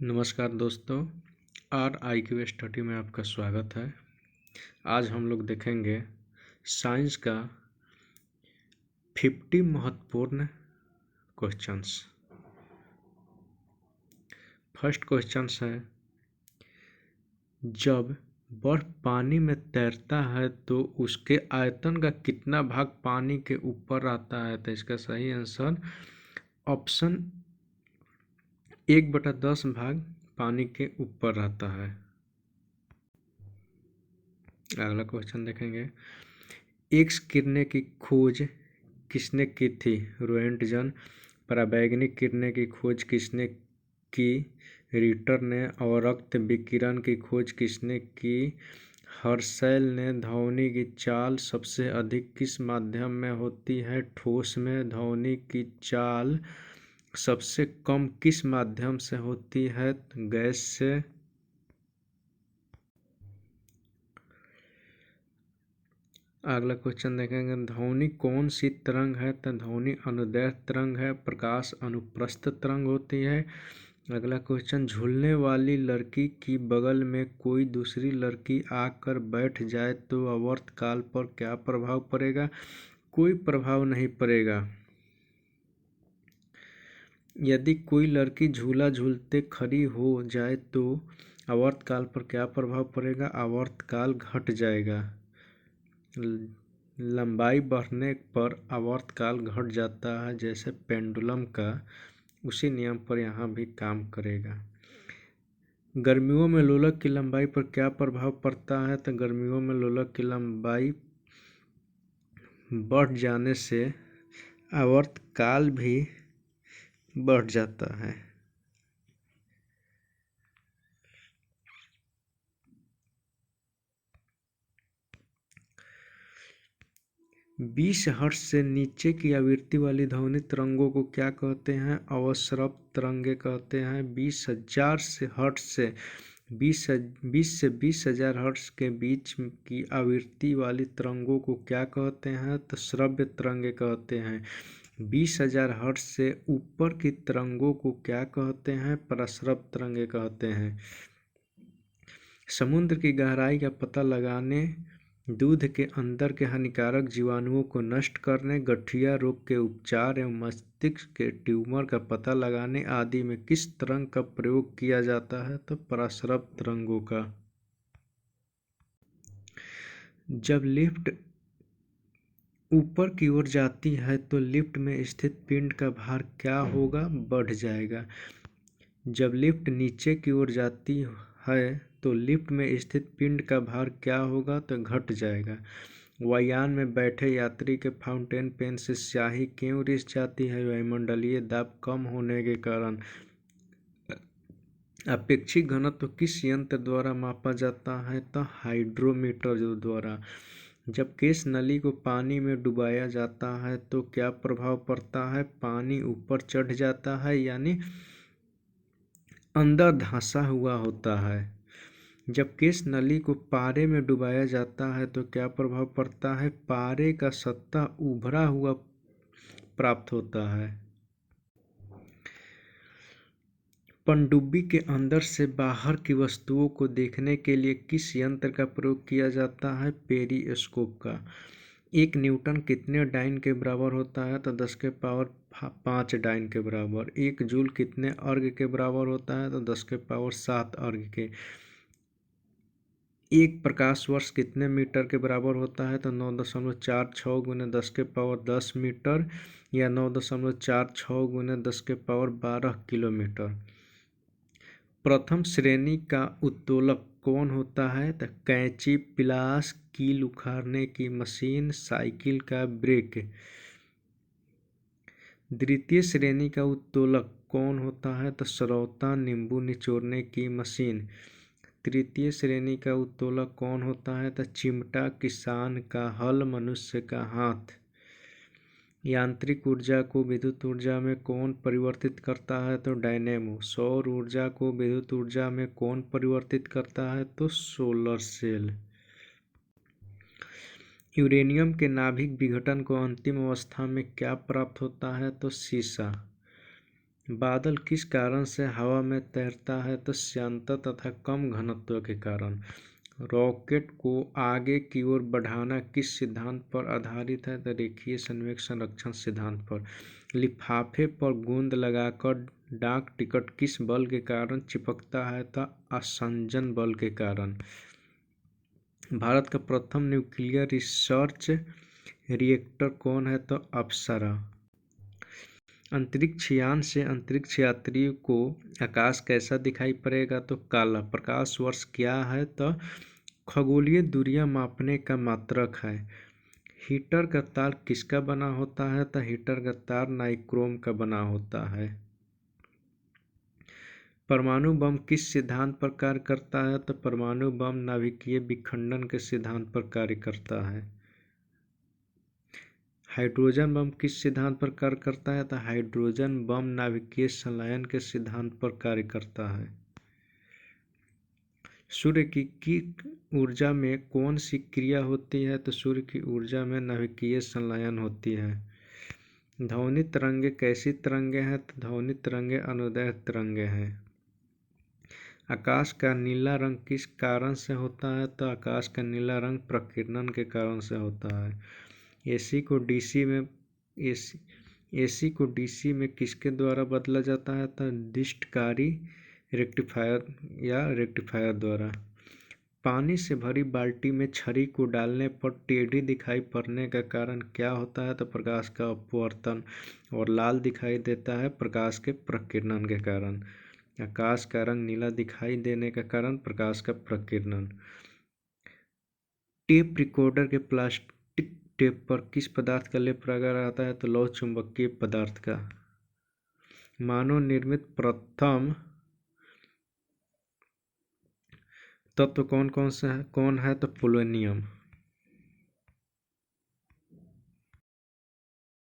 नमस्कार दोस्तों, are I Q study में आपका स्वागत है। आज हम लोग देखेंगे साइंस का 50 महत्वपूर्ण क्वेश्चंस। फर्स्ट क्वेश्चंस है, जब बर्फ पानी में तैरता है तो उसके आयतन का कितना भाग पानी के ऊपर आता है? तो इसका सही आंसर ऑप्शन 1/10 भाग पानी के ऊपर रहता है। अगला क्वेश्चन देखेंगे, एक्स किरणें की खोज किसने की थी? रोएंटगन। पराबैंगनी किरणें की खोज किसने की? रिटर ने। अवरक्त विकिरण की खोज किसने की? हर्शेल ने। ध्वनि की चाल सबसे अधिक किस माध्यम में होती है? ठोस में। ध्वनि की चाल सबसे कम किस माध्यम से होती है? गैस से। अगला क्वेश्चन देखेंगे, ध्वनि कौन सी तरंग है? तो ध्वनि अनुदैर्घ्य तरंग है। प्रकाश अनुप्रस्थ तरंग होती है। अगला क्वेश्चन, झूलने वाली लड़की की बगल में कोई दूसरी लड़की आकर बैठ जाए तो आवर्तकाल पर क्या प्रभाव पड़ेगा? कोई प्रभाव नहीं पड़ेगा। यदि कोई लड़की झूला झूलते खड़ी हो जाए तो आवर्तकाल पर क्या प्रभाव पड़ेगा? आवर्तकाल घट जाएगा। लंबाई बढ़ने पर आवर्तकाल घट जाता है, जैसे पेंडुलम का, उसी नियम पर यहाँ भी काम करेगा। गर्मियों में लोलक की लंबाई पर क्या प्रभाव पड़ता है? तो गर्मियों में लोलक की लंबाई बढ़ जाने से आवर्तकाल भी बढ़ जाता है। 20 हर्ट्ज से नीचे की आवृत्ति वाली ध्वनि तरंगों को क्या कहते हैं? अवस्रव तरंगे कहते हैं। 20 से 20,000 हर्ट्ज के बीच की आवृत्ति वाली तरंगों को क्या कहते हैं? तो श्रव्य तरंगे कहते हैं। 20,000 हर्ट्ज से ऊपर की तरंगों को क्या कहते हैं? प्रस्रव तरंगे कहते हैं। समुद्र की गहराई का पता लगाने, दूध के अंदर के हानिकारक जीवाणुओं को नष्ट करने, गठिया रोग के उपचार एवं मस्तिष्क के ट्यूमर का पता लगाने आदि में किस तरंग का प्रयोग किया जाता है? तो प्रस्रव तरंगों का। जब लिफ्ट ऊपर की ओर जाती है तो लिफ्ट में स्थित पिंड का भार क्या होगा? बढ़ जाएगा। जब लिफ्ट नीचे की ओर जाती है तो लिफ्ट में स्थित पिंड का भार क्या होगा? तो घट जाएगा। वायुयान में बैठे यात्री के फाउंटेन पेन से स्याही क्यों रिस जाती है? वायुमंडलीय दाब कम होने के कारण। अपेक्षित घनत्व किस यंत्र द्वारा मापा जाता है? तो हाइड्रोमीटर द्वारा। जब केश नली को पानी में डुबाया जाता है तो क्या प्रभाव पड़ता है? पानी ऊपर चढ़ जाता है, यानी अंदर धंसा हुआ होता है। जब केश नली को पारे में डुबाया जाता है तो क्या प्रभाव पड़ता है? पारे का सतह उभरा हुआ प्राप्त होता है। पनडुब्बी के अंदर से बाहर की वस्तुओं को देखने के लिए किस यंत्र का प्रयोग किया जाता है? पेरिस्कोप का। 1 न्यूटन कितने डाइन के बराबर होता है? तो 10 के पावर 5 डाइन के बराबर। 1 जूल कितने अर्ग के बराबर होता है? तो 10 के पावर 7 अर्ग के। 1 प्रकाश वर्ष कितने मीटर के बराबर होता है? तो 9.46 गुने 10 के पावर 10 मीटर, या 9.46 गुने 10 के पावर 12 किलोमीटर। प्रथम श्रेणी का उत्तोलक कौन होता है? तो कैंची, पिलास, कील उखाड़ने की मशीन, साइकिल का ब्रेक। द्वितीय श्रेणी का उत्तोलक कौन होता है? तो सरौता, नींबू निचोड़ने की मशीन। तृतीय श्रेणी का उत्तोलक कौन होता है? तो चिमटा, किसान का हल, मनुष्य का हाथ। यांत्रिक ऊर्जा को विद्युत ऊर्जा में कौन परिवर्तित करता है? तो डायनेमो। सौर ऊर्जा को विद्युत ऊर्जा में कौन परिवर्तित करता है? तो सोलर सेल। यूरेनियम के नाभिक विघटन को अंतिम अवस्था में क्या प्राप्त होता है? तो सीसा। बादल किस कारण से हवा में तैरता है? तो श्यानता तथा कम घनत्व के कारण। रॉकेट को आगे की ओर बढ़ाना किस सिद्धांत पर आधारित है? तो रेखीय संवेग संरक्षण सिद्धांत पर। लिफाफे पर गोंद लगाकर डाक टिकट किस बल के कारण चिपकता है? तो आसंजन बल के कारण। भारत का प्रथम न्यूक्लियर रिसर्च रिएक्टर कौन है? तो अप्सरा। अंतरिक्ष यान से अंतरिक्ष यात्रियों को आकाश कैसा दिखाई पड़ेगा? तो काला। प्रकाश वर्ष क्या है? तो खगोलीय दूरियां मापने का मात्रक है। हीटर का तार किसका बना होता है? तो हीटर का तार नाइक्रोम का बना होता है। परमाणु बम किस सिद्धांत पर कार्य करता है? तो परमाणु बम नाभिकीय विखंडन के सिद्धांत पर कार्य करता है। हाइड्रोजन बम किस सिद्धांत पर कार्य करता है? तो हाइड्रोजन बम नाभिकीय संलयन के सिद्धांत पर कार्य करता है। सूर्य की ऊर्जा में कौन सी क्रिया होती है? तो सूर्य की ऊर्जा में नाभिकीय संलयन होती है। ध्वनि तरंगे कैसी तरंगे हैं? तो ध्वनि तरंगे अनुदैर्घ्य तरंगे हैं। आकाश का नीला रंग किस कारण से होता है? तो आकाश का नीला रंग प्रकीर्णन के कारण से होता है। एसी को डीसी में किसके द्वारा बदला जाता है? तो डिस्टकारी रेक्टिफायर द्वारा। पानी से भरी बाल्टी में छड़ी को डालने पर टेढ़ी दिखाई पड़ने का कारण क्या होता है? तो प्रकाश का अपवर्तन। और लाल दिखाई देता है प्रकाश के प्रकीर्णन के कारण। आकाश का रंग नीला दिखाई देने का कारण प्रकाश का प्रकीर्णन। टेप रिकॉर्डर के प्लास्टिक टेप पर किस पदार्थ का लेप लगाया रहता है? तो लौह चुंबकीय पदार्थ का। मानव निर्मित प्रथम तत्व कौन है? तो पोलोनियम।